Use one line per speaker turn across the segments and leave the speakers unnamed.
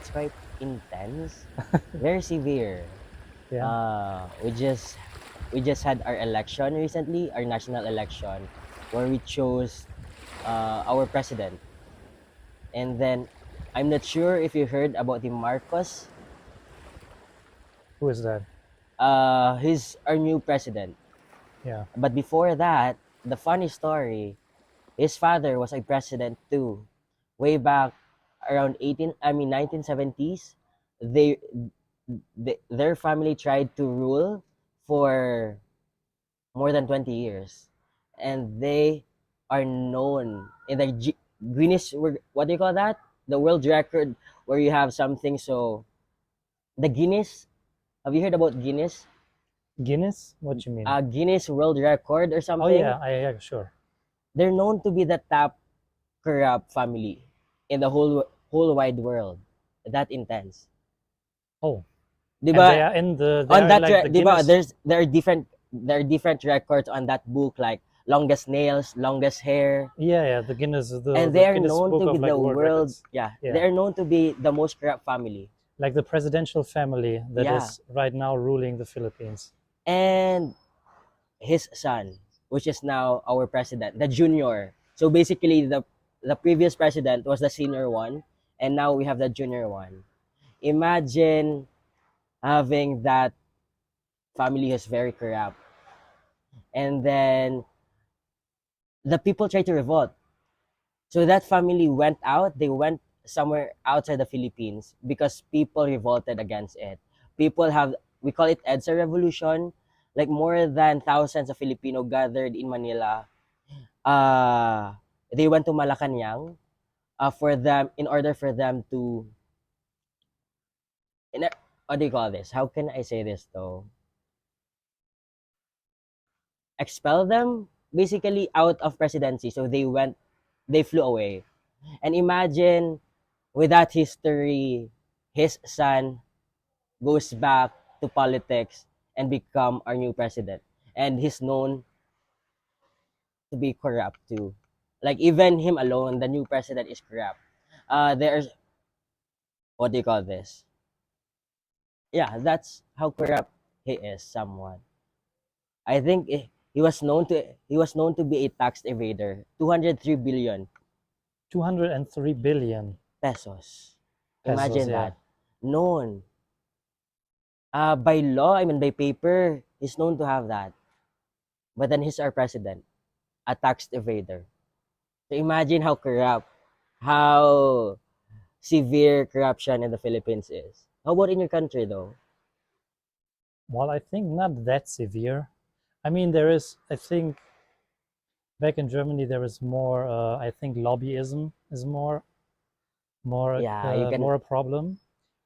it's quite intense, very severe.
Yeah.
We just had our election recently, our national election, where we chose our president, and then I'm not sure if you heard about the Marcos.
Who is that?
He's our new president.
Yeah.
But before that, the funny story, his father was a president too. Way back around 1970s, they, their family tried to rule for more than 20 years. And they are known in the Guinness, what do you call that? The world record, where you have something. So the Guinness, have you heard about Guinness?
Guinness? What you mean?
Guinness World Record or
Oh
something.
yeah, yeah, sure.
They're known to be the top corrupt family in the whole wide world. That intense.
Oh,
'Di
and they
ba?
are in the they
On
are in
that 'di ba,
Guinness.
there are different records on that book, like longest nails, longest hair,
Yeah, yeah, the Guinness,
and
the
they are
Guinness
known
Book
to be
of like
the
World
world,
Records.
yeah, they
Yeah,
are known to be the most corrupt family.
like the presidential family that
Yeah.
is right now ruling the Philippines.
And his son, which is now our president, the junior. So basically the previous president was the senior one, and now we have the junior one. Imagine having that family who's very corrupt, and then the people try to revolt. So that family went out. They went somewhere outside the Philippines because people revolted against it. People have, we call it EDSA revolution. Like more than thousands of Filipino gathered in Manila. They went to Malacanang for them, in order for them to, in a, what do you call this? How can I say this though? Expel them basically out of presidency. So they flew away. And imagine, with that history, his son goes back to politics and become our new president. And he's known to be corrupt too. Like even him alone, the new president is corrupt. There's, what do you call this? Yeah, that's how corrupt he is. Somewhat. I think he was known to be a tax evader. 203 billion
203 billion
pesos.
pesos.
Imagine
Yeah.
that. Known. By law, I mean by paper, he's known to have that. But then he's our president, a tax evader. So imagine how corrupt, how severe corruption in the Philippines is. How about in your country though?
Well, I think not that severe. I mean, there is. I think back in Germany there is more. I think lobbyism is
Yeah, you can.
more a problem.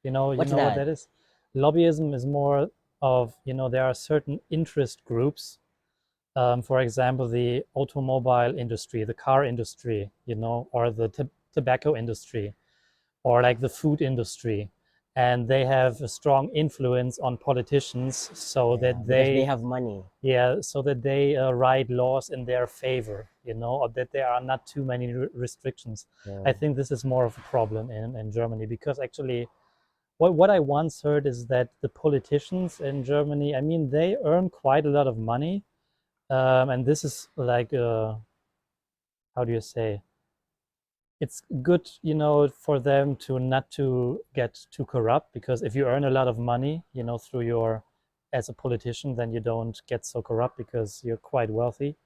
You
What's
know what
that?
that is? Lobbyism is more of, there are certain interest groups. For example, the automobile industry, the car industry, or the tobacco industry, or like the food industry, and they have a strong influence on politicians, so
Yeah,
that
because they
they,
have money.
yeah, so that they write laws in their favor, or that there are not too many restrictions. I
Yeah.
think this is more of a problem in Germany, because actually, what I once heard is that the politicians in Germany, I mean, they earn quite a lot of money, and this is like, how do you say? It's good, for them to not to get too corrupt, because if you earn a lot of money, through your as a politician, then you don't get so corrupt because you're quite wealthy.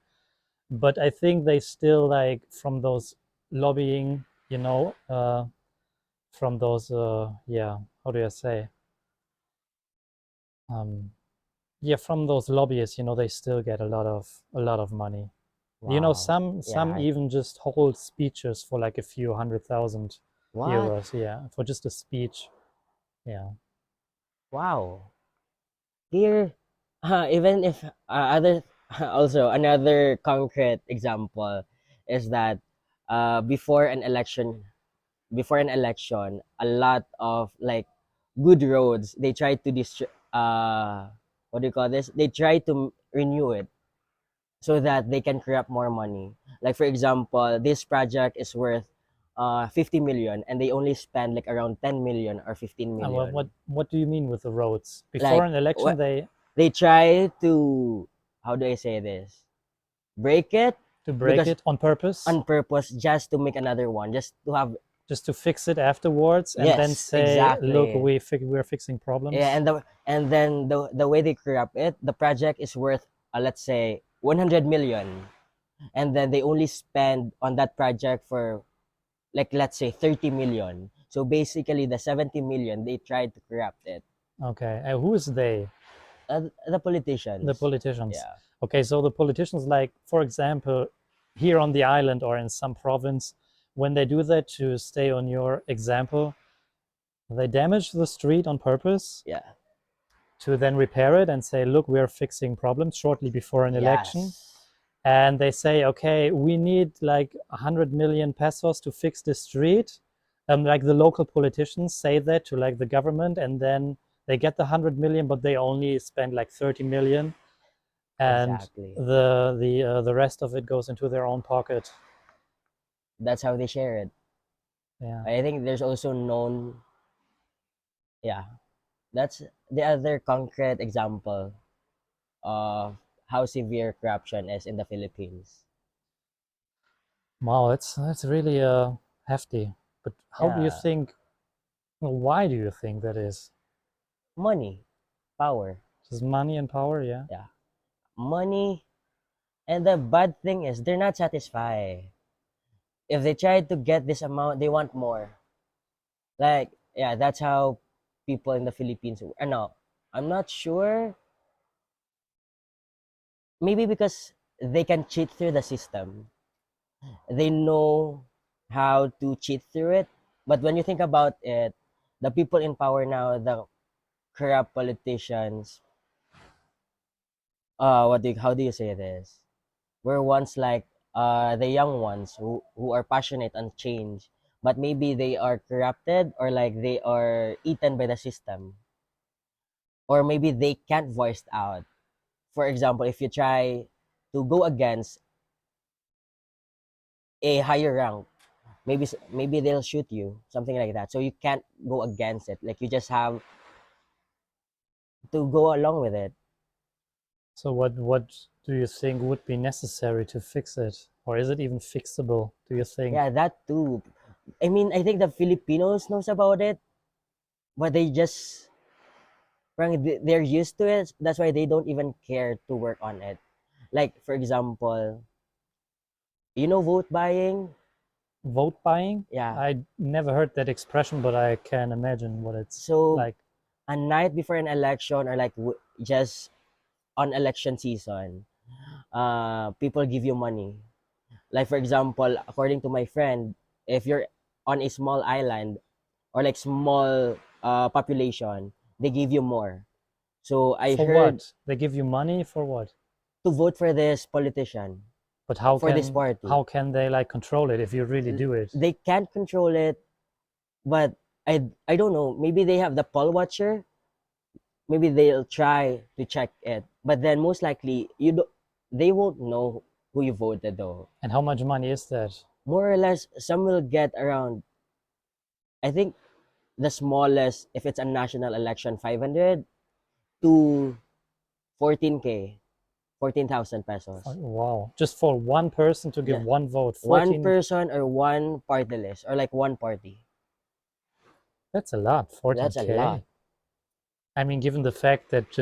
But I think they still, like, from those lobbying, from those, yeah, how do I say? Um, yeah, from those lobbyists, they still get a lot of money.
Wow.
Some
Yeah.
even just hold speeches for like a few 100,000
What?
euros, yeah, for just a speech. Yeah.
Wow. Here, even if other, also another concrete example is that before an election, a lot of like good roads, they try to what do you call this? They try to renew it so that they can corrupt more money. Like for example, this project is worth 50 million, and they only spend like around 10 million or 15
What,
million.
what do you mean with the roads? Before
Like
an election,
what they try to, how do I say this? Break it
to break
because
it on purpose,
on purpose, just to make another one, just to have.
just to fix it afterwards, and then
Yes,
say, "Look,
exactly.
we're fixing
Yeah,
problems."
and then the way they corrupt it, the project is worth let's say 100 million, and then they only spend on that project for like let's say 30 million. So basically the 70 million they tried to corrupt it.
Okay, and who is they?
The
The
politicians.
politicians.
Yeah.
Okay, so the politicians, like for example, here on the island or in some province, when they do that, to stay on your example, they damage the street on purpose
Yeah.
to then repair it and say, look, we're fixing problems shortly before an election.
Yes.
And they say, okay, we need like 100 million pesos to fix the street. Like the local politicians say that to like the government, and then they get the 100 million, but they only spend like 30 million, and
Exactly.
the rest of it goes into their own pocket.
That's how they share it.
Yeah.
I think there's also known, yeah, that's the other concrete example of how severe corruption is in the Philippines.
Wow, that's really hefty. But how do you
Yeah,
think? Why do you think that is?
money, power.
Just money and power, yeah.
Yeah, money. And the bad thing is they're not satisfied. If they try to get this amount, they want more. Like, yeah, that's how people in the Philippines. No, I'm not sure. Maybe because they can cheat through the system. They know how to cheat through it. But when you think about it, the people in power now, the corrupt politicians, how do you say this? Were once like the young ones who are passionate on change, but maybe they are corrupted or like they are eaten by the system, or maybe they can't voice it out. For example, if you try to go against a higher rank, maybe they'll shoot you, something like that. So you can't go against it. Like you just have to go along with it.
So what do you think would be necessary to fix it? Or is it even fixable, do you think?
Yeah, that too. I mean, I think the Filipinos knows about it, but they just they're used to it. That's why they don't even care to work on it. Like for example, vote buying.
Vote buying?
Yeah.
I never heard that expression, but I can imagine what it's
So
like.
a night before an election, or like just on election season, people give you money. Like for example, according to my friend, if you're on a small island or like small population, they give you more. So I
For
heard
what? They give you money for what?
to vote for this politician,
But
for this party.
how can they like control it if you really do it?
They can't control it, but I don't know. Maybe they have the poll watcher. Maybe they'll try to check it, but then most likely they won't know who you voted though.
And how much money is that?
More or less, some will get around. I think the smallest, if it's a national election, 500 to 14K, 14,000 pesos.
Wow. Just for one person to give
Yeah,
one vote,
one
14,
person or one party list, or like one party.
that's a lot,
That's a lot.
14K. I mean, given the fact that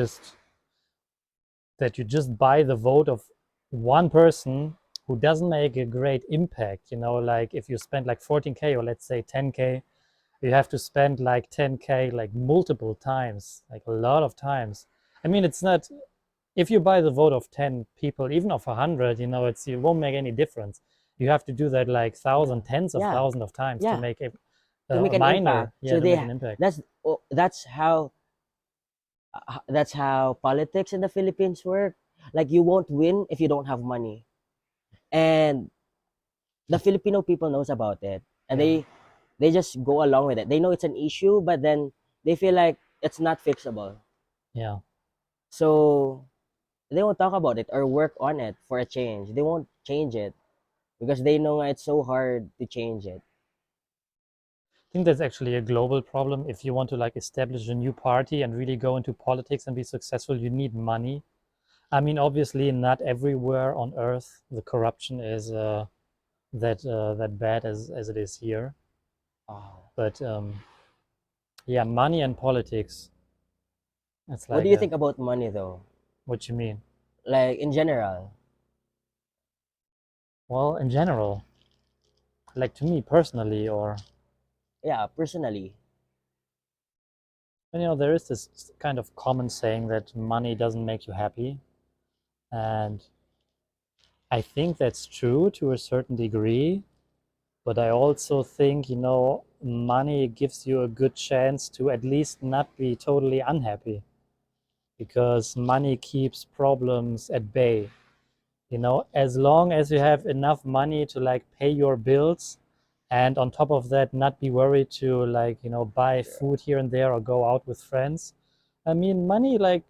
you just buy the vote of one person who doesn't make a great impact, like if you spend like 14K or let's say 10K, you have to spend like 10K like multiple times, like a lot of times. I mean, it's not, if you buy the vote of 10 people, even of 100, it won't make any difference. You have to do that like
Yeah,
tens of
yeah,
thousands of times to
yeah.
make
To make
a
an
minor,
impact.
yeah,
So
to make an impact.
that's how politics in the Philippines work. Like you won't win if you don't have money, and the Filipino people knows about it, and
Yeah,
they just go along with it. They know it's an issue, but then they feel like it's not fixable,
yeah.
so they won't talk about it or work on it for a change. They won't change it because they know it's so hard to change it.
think that's actually a global problem. If you want to like establish a new party and really go into politics and be successful, you need money. I mean, obviously, not everywhere on earth the corruption is that bad as it is here.
Oh.
But yeah, money and politics. It's
What do
like
you think about money though?
what you mean?
Like in general?
Well, in general, like to me personally, or
Yeah, personally.
you know, there is this kind of common saying that money doesn't make you happy, and I think that's true to a certain degree. But I also think, you know, money gives you a good chance to at least not be totally unhappy because money keeps problems at bay. You know, as long as you have enough money to like pay your bills and on top of that, not be worried to like, you know, buy food here and there or go out with friends. I mean, money, like,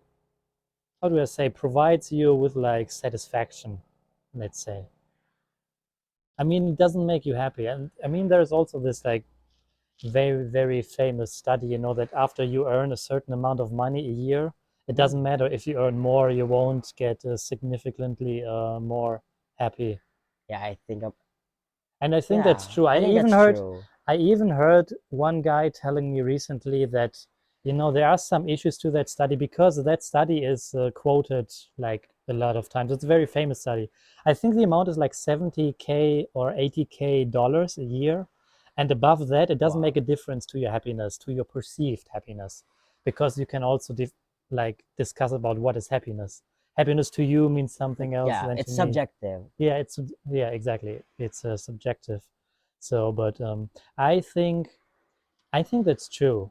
how do I say, provides you with like satisfaction, let's say. I mean, it doesn't make you happy. And I mean, there's also this like very famous study, you know, that after you earn a certain amount of money a year, it doesn't matter if you earn more, you won't get significantly more happy.
Yeah, I think
And I think that's
yeah,
true.
I think that's true.
I even heard one guy telling me recently that, you know, there are some issues to that study because that study is quoted like a lot of times. It's a very famous study. I think the amount is like 70K or 80K dollars a year. And above that, it doesn't make
Wow.
a difference to your happiness, to your perceived happiness, because you can also like discuss about what is happiness. Happiness to you means something else
Yeah,
than to
it's
me.
subjective.
Yeah, it's yeah, exactly. It's subjective. So, but I think I think that's true.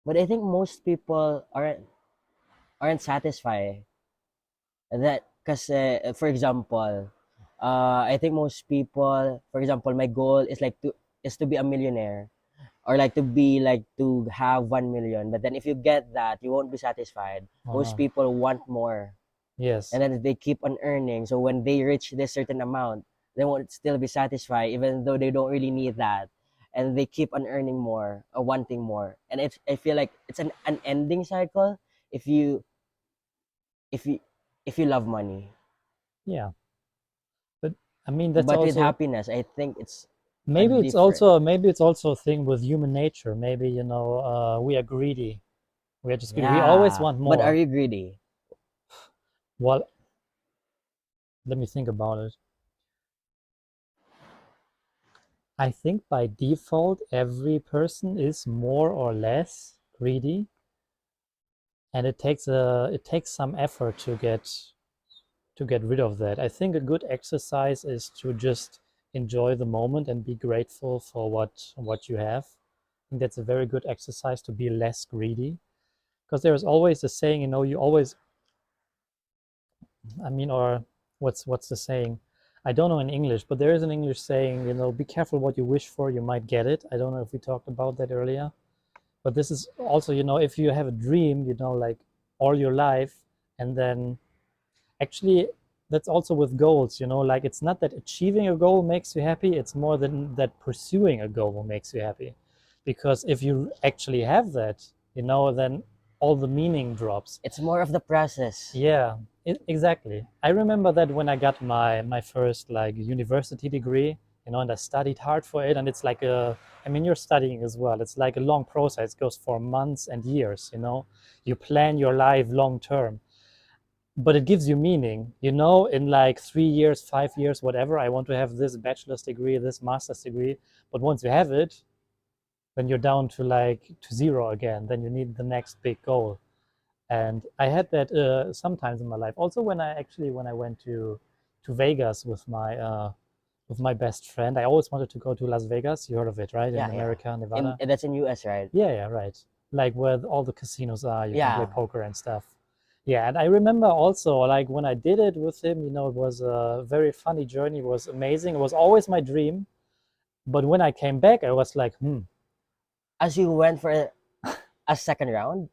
But I think most people aren't satisfied that because for example, I think most people, for example, my goal is like to be a millionaire or like to be like to have 1 million. But then if you get that, you won't be satisfied. Most
Uh-huh.
people want more,
Yes.
and then they keep on earning. So when they reach this certain amount, they won't still be satisfied, even though they don't really need that. And they keep on earning more or wanting more. And I feel like it's an ending cycle if you if you if you love money.
Yeah. But I mean, that's
But with
also
happiness, I think it's a different.
maybe it's also a thing with human nature. Maybe, you know, we are greedy. We are just greedy. We always
Yeah.
want
But are
more.
you greedy?
Well, let me think about it. I think by default, every person is more or less greedy, and it takes some effort to get rid of that. I think a good exercise is to just enjoy the moment and be grateful for what you have. I think that's a very good exercise to be less greedy because there's always a saying, you know, you always, I mean, or what's the saying? I don't know in English, but there is an English saying, you know, be careful what you wish for, you might get it. I don't know if we talked about that earlier, but this is also, you know, if you have a dream, you know, like all your life, and then actually that's also with goals, you know, like it's not that achieving a goal makes you happy, it's more than that pursuing a goal makes you happy, because if you actually have that, you know, then all the meaning drops.
It's more of the process.
Yeah, exactly. I remember that when I got my first like university degree, you know, and I studied hard for it, and it's like a, I mean, you're studying as well, it's like a long process, it goes for months and years, you know, you plan your life long term, but it gives you meaning, you know, in like 3 years, 5 years, whatever, I want to have this bachelor's degree, this master's degree. But once you have it, then you're down to like to zero again, then you need the next big goal. And I had that sometimes in my life also when I went to Vegas with my best friend. I always wanted to go to Las Vegas. You heard of it, right? In
Yeah, yeah.
America, Nevada.
That's in US, right?
Yeah, yeah, right. Like where all the casinos are, you can play
Yeah.
poker and stuff. Yeah, and I remember also like when I did it with him, you know, it was a very funny journey. It was amazing. It was always my dream. But when I came back, I was like,
As you went for a second round.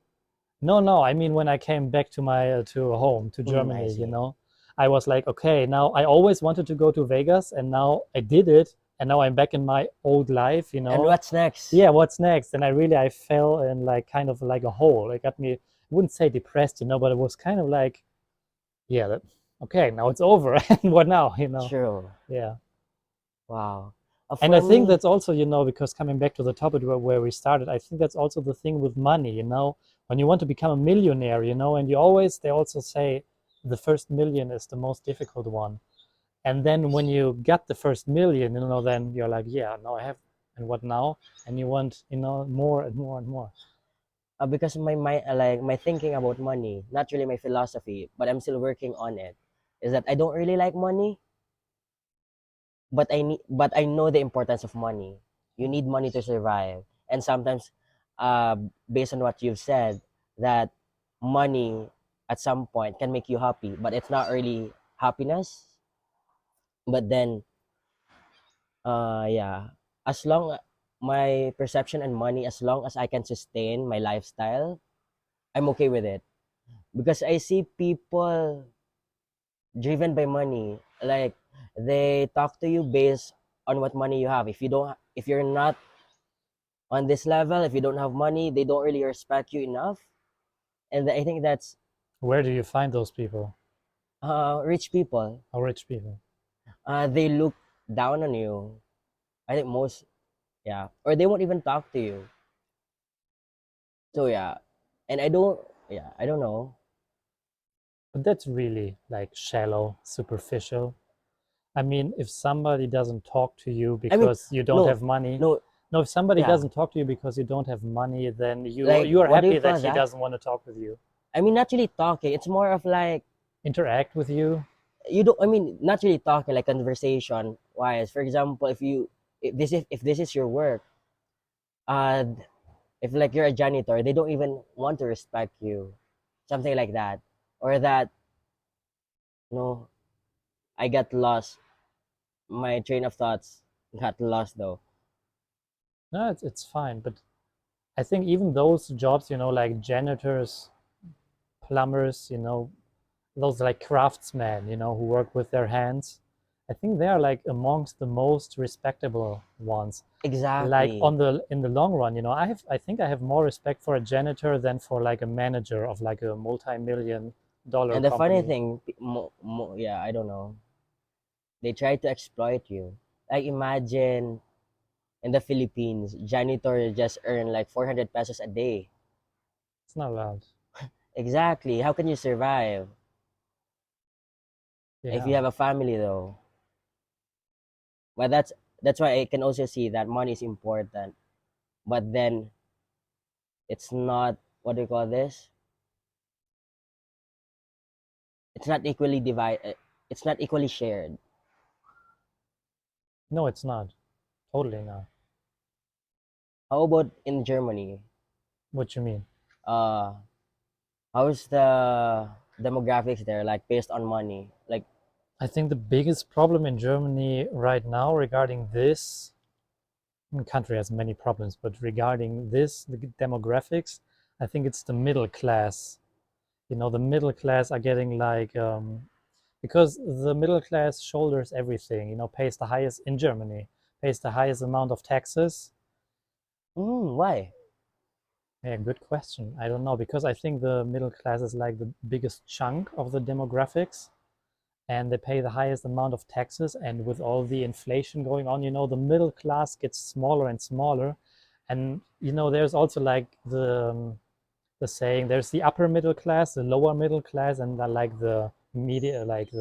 no, no. I mean, when I came back to my to home to
I
Germany, you
see.
know, I was like, okay, now I always wanted to go to Vegas, and now I did it. and now I'm back in my old life, you
And
know.
what's next?
Yeah, what's next? And I fell in like kind of like a hole. It got me, I wouldn't say depressed, you know, but it was kind of like, yeah, okay, now it's over. And what now, you know?
True.
Yeah.
Wow.
And I
For
think
me,
that's also, you know, because coming back to the topic where we started, I think that's also the thing with money, you know, when you want to become a millionaire, you know, and they also say the first million is the most difficult one. And then when you get the first million, you know, then you're like, yeah, now I have, and what now? And you want, you know, more and more and more.
because my like my thinking about money, not really my philosophy, but I'm still working on it, is that I don't really like money, but I know the importance of money. You need money to survive. And sometimes, uh, based on what you've said, that money at some point can make you happy, but it's not really happiness. But then, yeah, as long my perception and money, as long as I can sustain my lifestyle, I'm okay with it. Because I see people driven by money, like they talk to you based on what money you have. If you're not on this level, if you don't have money, they don't really respect you enough. And I think that's
Where do you find those people?
rich people.
How rich people?
They look down on you. I think most, yeah, or they won't even talk to you. So yeah, and I don't know.
But that's really like shallow, superficial. I mean, if somebody doesn't talk to you
I mean,
because you don't
no,
have money,
no,
no, if somebody
yeah,
doesn't talk to you because you don't have money, then
like
you are
what do you
happy that
call
he
that?
doesn't want to talk with you,
I mean, not really talking. It's more of like
interact with you.
you don't. I mean, not really talking, like conversation wise. For example, if this is your work, uh, if like you're a janitor, they don't even want to respect you, something like that, or that no, I got lost. My train of thoughts got lost though.
No, it's fine. But I think even those jobs, you know, like janitors, plumbers, you know, those like craftsmen, you know, who work with their hands, I think they are like amongst the most respectable ones. Like
Exactly.
on the in the long run, you know, I think I have more respect for a janitor than for like a manager of like a multi-million dollar
And the funny
company.
thing, yeah, I don't know. They try to exploit you. Like imagine in the Philippines, janitor just earn like 400 pesos a day.
It's not allowed.
Exactly. How can you survive if you
Yeah.
have a family though? But that's why I can also see that money is important. But then it's not, what do you call this? It's not equally divided. It's not equally shared.
No, it's not. Totally not.
How about in Germany?
What you mean?
Uh, how's the demographics there? Like based on money? Like
I think the biggest problem in Germany right now regarding this, the country has many problems, but regarding this, the demographics, I think it's the middle class. You know, the middle class are getting like, because the middle class shoulders everything, you know, pays the highest in Germany, pays the highest amount of taxes.
why?
Yeah, good question. I don't know, because I think the middle class is like the biggest chunk of the demographics, and they pay the highest amount of taxes. And with all the inflation going on, you know, the middle class gets smaller and smaller. And you know, there's also like the saying, there's the upper middle class, the lower middle class, and then like the media, like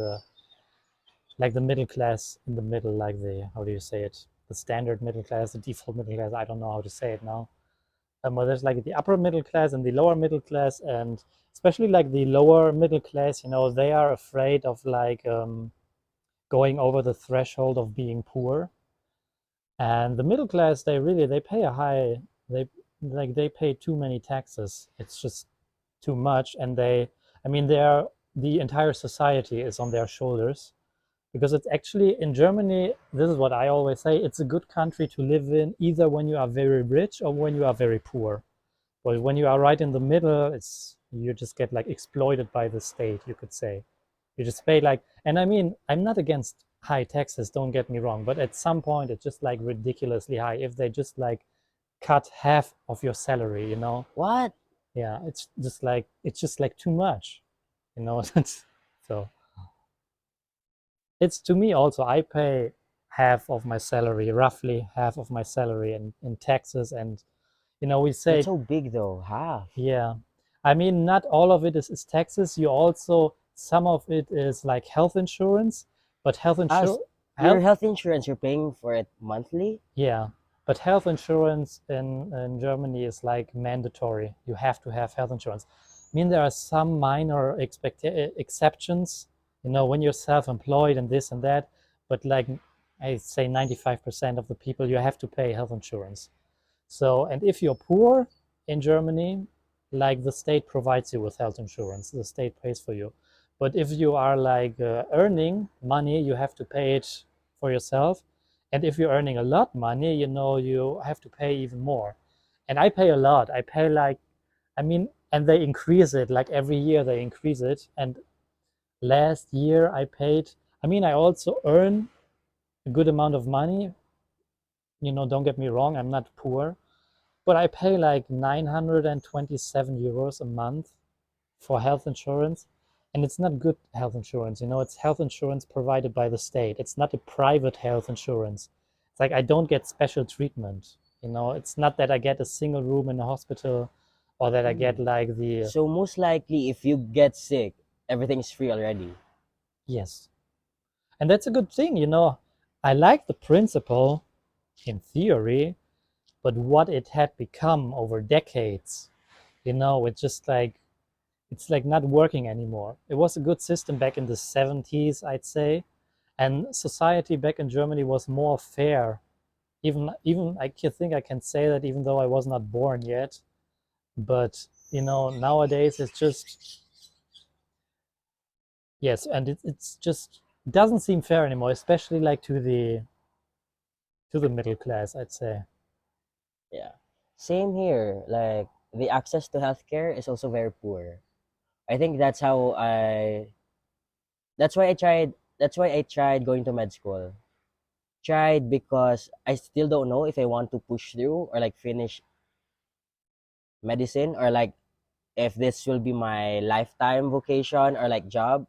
the middle class in the middle, like the, how do you say it, the standard middle class, the default middle class, I don't know how to say it now. But there's like the upper middle class and the lower middle class, and especially like the lower middle class, you know, they are afraid of like going over the threshold of being poor. And the middle class, they pay a high, they they pay too many taxes. It's just too much. And I mean, the entire society is on their shoulders, because it's actually in Germany, this is what I always say, it's a good country to live in, either when you are very rich or when you are very poor. But when you are right in the middle, it's, you just get like exploited by the state, you could say. You just pay like, and I mean, I'm not against high taxes, don't get me wrong, but at some point it's just like ridiculously high if they just like cut half of your salary, you know?
What?
Yeah, it's just like too much, you know? So it's to me also, I pay half of my salary, roughly half of my salary in taxes. And, you know, we
That's
say,
so big though. Half.
yeah, I mean, not all of it is taxes. You also, some of it is like health insurance, but
As your
health,
health insurance, you're paying for it monthly?
yeah, but health insurance in Germany is like mandatory. You have to have health insurance. I mean, there are some minor exceptions, you know, when you're self-employed and this and that, but like I say 95% of the people, you have to pay health insurance. So, and if you're poor in Germany, like the state provides you with health insurance, the state pays for you. But if you are like earning money, you have to pay it for yourself. And if you're earning a lot money, you know, you have to pay even more. And I pay a lot. I pay like, I mean, and they increase it like every year they increase it. And last year I paid, I mean, I also earn a good amount of money. You know, don't get me wrong, I'm not poor, but I pay like 927 euros a month for health insurance. And it's not good health insurance. You know, it's health insurance provided by the state. It's not a private health insurance. It's like I don't get special treatment. You know, it's not that I get a single room in a hospital or that I get
Hmm.
like the,
So most likely, if you get sick, everything's free already.
yes. And that's a good thing. You know, I like the principle in theory, but what it had become over decades, you know, it's like not working anymore. It was a good system back in the 70s, I'd say, and society back in Germany was more fair. Even I think I can say that even though I was not born yet, but you know, nowadays it's just, yes, and it's just doesn't seem fair anymore, especially like to the middle class, I'd say.
Yeah. Same here. Like the access to healthcare is also very poor. I think that's why I tried going to med school. Tried because I still don't know if I want to push through or like finish medicine, or like if this will be my lifetime vocation or like job.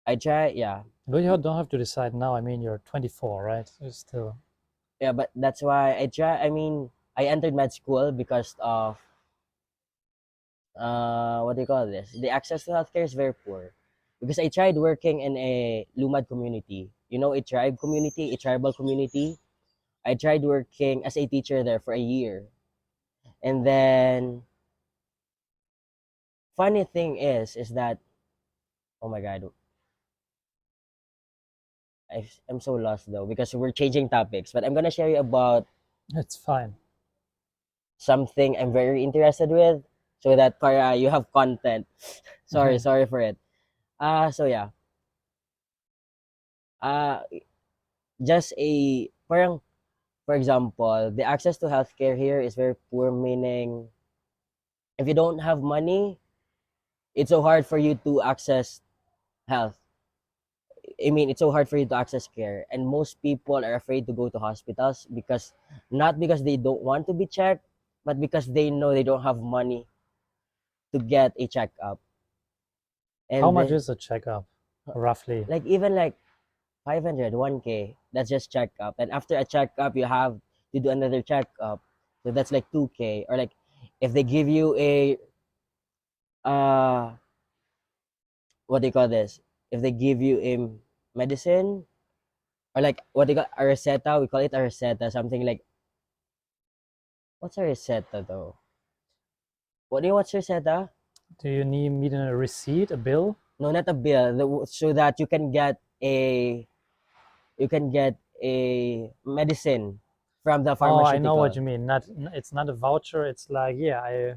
I try, yeah.
But you don't have to decide now. I mean, you're 24, right? You're still,
Yeah, but that's why I mean, I entered med school because of what do you call this? The access to healthcare is very poor. Because I tried working in a Lumad community. You know, a tribe community, a tribal community. I tried working as a teacher there for a year. And then funny thing is that, oh my god, I'm so lost though because we're changing topics. But I'm gonna share you about
it's fine.
something I'm very interested with, so that para you have content. Sorry for it. So yeah. Uh just a parang, for example, the access to healthcare here is very poor, meaning if you don't have money, it's so hard for you to access health. I mean, it's so hard for you to access care, and most people are afraid to go to hospitals because not because they don't want to be checked, but because they know they don't have money to get a checkup.
How
And
much
then,
is a checkup, roughly?
like even like 500, 1K, that's just checkup. And after a checkup, you have to do another checkup. So that's like 2K. Or like if they give you a uh what do you call this? If they give you a medicine, or like what they call a receta, we call it a receta, something like, what's a receta though? What do you what's receta?
Do you need a receipt, a bill?
No, not a bill. So that you can get a medicine from the
Oh, I know what
pharmaceutical.
you mean. It's not a voucher. It's like, yeah,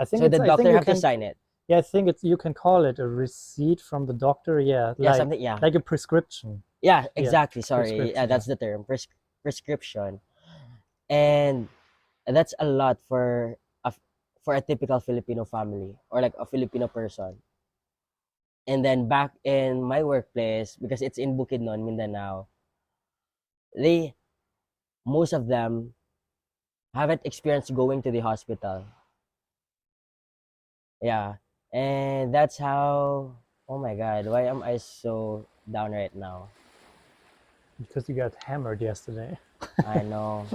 So the
I think
doctor
you
have to
can,
sign it.
yeah, I think it's you can call it a receipt from the doctor. Yeah,
Yeah, something. Yeah,
like a prescription.
yeah,
Yeah,
exactly. Sorry, yeah,
prescription. Yeah.
that's the term. Prescription, and that's a lot for a typical Filipino family or like a Filipino person. And then back in my workplace, because it's in Bukidnon, Mindanao, they most of them haven't experienced going to the hospital. Yeah. And that's how, oh my God, why am I so down right now?
Because you got hammered yesterday.
I know.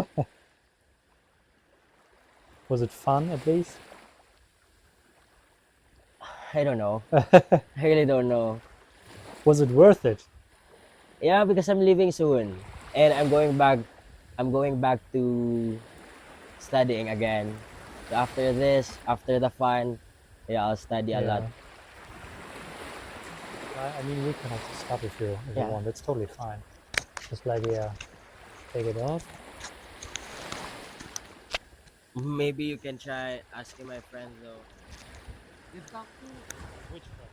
Was it fun at least?
I don't know. I really don't know.
Was it worth it?
Yeah, because I'm leaving soon. And I'm going back to studying again. So after this, after the fun, yeah, I'll study a lot.
Yeah. I mean, we can also stop if you
Yeah.
want. That's totally fine. Just like, yeah, take it off.
Maybe you can try asking my friends though. You've talked to
Which friend?